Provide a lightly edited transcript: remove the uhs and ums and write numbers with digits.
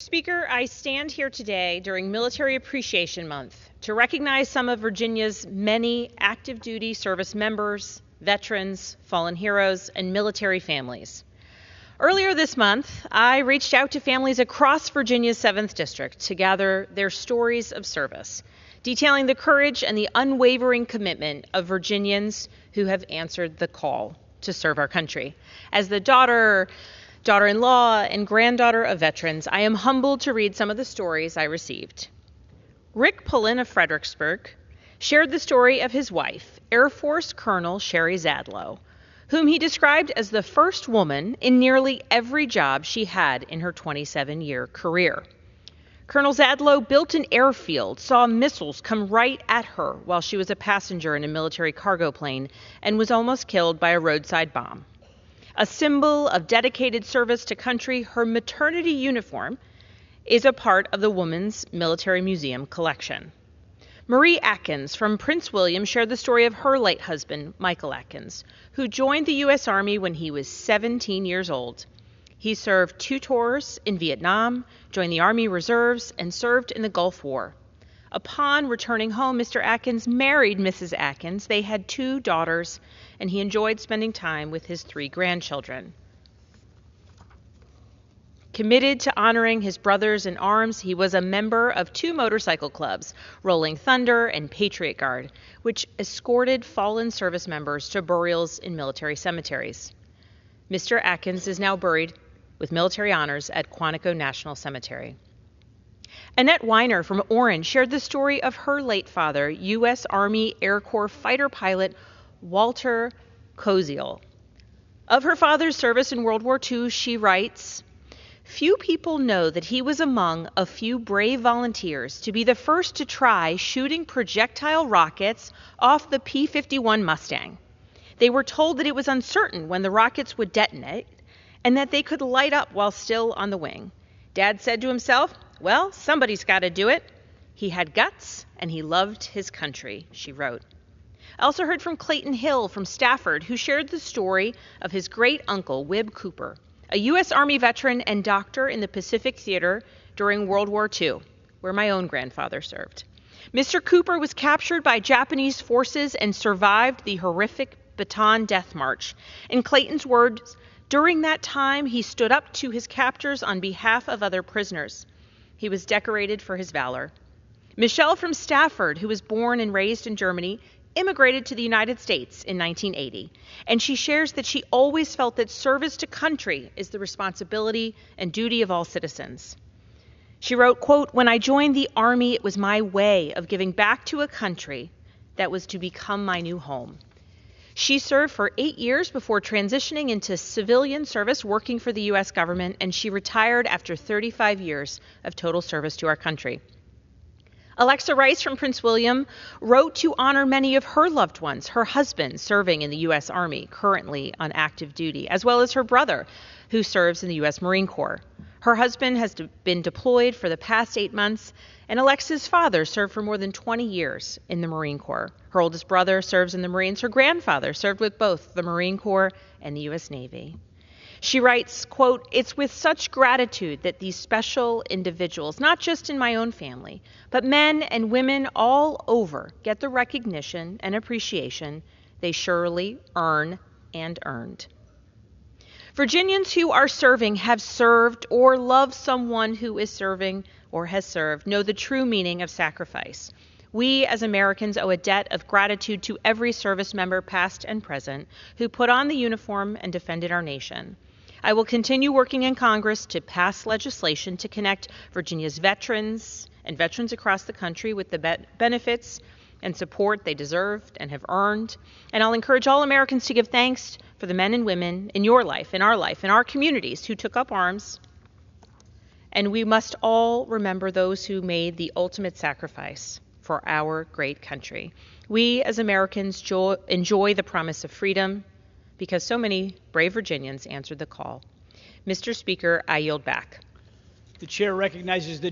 Speaker, I stand here today during Military Appreciation Month to recognize some of Virginia's many active duty service members, veterans, fallen heroes, and military families. Earlier this month, I reached out to families across Virginia's 7th District to gather their stories of service, detailing the courage and the unwavering commitment of Virginians who have answered the call to serve our country. As the daughter-in-law, and granddaughter of veterans, I am humbled to read some of the stories I received. Rick Pullen of Fredericksburg shared the story of his wife, Air Force Colonel Sherry Zadlow, whom he described as the first woman in nearly every job she had in her 27-year career. Colonel Zadlow built an airfield, saw missiles come right at her while she was a passenger in a military cargo plane, and was almost killed by a roadside bomb. A symbol of dedicated service to country, her maternity uniform is a part of the Women's Military Museum collection. Marie Atkins from Prince William shared the story of her late husband, Michael Atkins, who joined the U.S. Army when he was 17 years old. He served 2 tours in Vietnam, joined the Army Reserves, and served in the Gulf War. Upon returning home, Mr. Atkins married Mrs. Atkins. They had 2 daughters, and he enjoyed spending time with his 3 grandchildren. Committed to honoring his brothers in arms, he was a member of 2 motorcycle clubs, Rolling Thunder and Patriot Guard, which escorted fallen service members to burials in military cemeteries. Mr. Atkins is now buried with military honors at Quantico National Cemetery. Annette Weiner from Orange shared the story of her late father, U.S. Army Air Corps fighter pilot Walter Koziel. Of her father's service in World War II, she writes, "Few people know that he was among a few brave volunteers to be the first to try shooting projectile rockets off the P-51 Mustang. They were told that it was uncertain when the rockets would detonate and that they could light up while still on the wing. Dad said to himself, 'Well, somebody's got to do it.' He had guts and he loved his country," she wrote. I also heard from Clayton Hill from Stafford, who shared the story of his great-uncle, Wib Cooper, a U.S. Army veteran and doctor in the Pacific Theater during World War II, where my own grandfather served. Mr. Cooper was captured by Japanese forces and survived the horrific Bataan Death March. In Clayton's words, during that time, he stood up to his captors on behalf of other prisoners. He was decorated for his valor. Michelle from Stafford, who was born and raised in Germany, immigrated to the United States in 1980, and she shares that she always felt that service to country is the responsibility and duty of all citizens. She wrote, quote, "When I joined the Army, it was my way of giving back to a country that was to become my new home." She served for 8 years before transitioning into civilian service working for the U.S. government, and she retired after 35 years of total service to our country. Alexa Rice from Prince William wrote to honor many of her loved ones, her husband serving in the U.S. Army, currently on active duty, as well as her brother, who serves in the U.S. Marine Corps. Her husband has been deployed for the past 8 months, and Alexa's father served for more than 20 years in the Marine Corps. Her oldest brother serves in the Marines. Her grandfather served with both the Marine Corps and the U.S. Navy. She writes, quote, "It's with such gratitude that these special individuals, not just in my own family, but men and women all over, get the recognition and appreciation they surely earn and earned." Virginians who are serving, have served, or love someone who is serving or has served know the true meaning of sacrifice. We as Americans owe a debt of gratitude to every service member, past and present, who put on the uniform and defended our nation. I will continue working in Congress to pass legislation to connect Virginia's veterans and veterans across the country with the benefits and support they deserved and have earned. And I'll encourage all Americans to give thanks for the men and women in your life, in our communities who took up arms. And we must all remember those who made the ultimate sacrifice for our great country. We as Americans enjoy the promise of freedom because so many brave Virginians answered the call. Mr. Speaker, I yield back. The chair recognizes the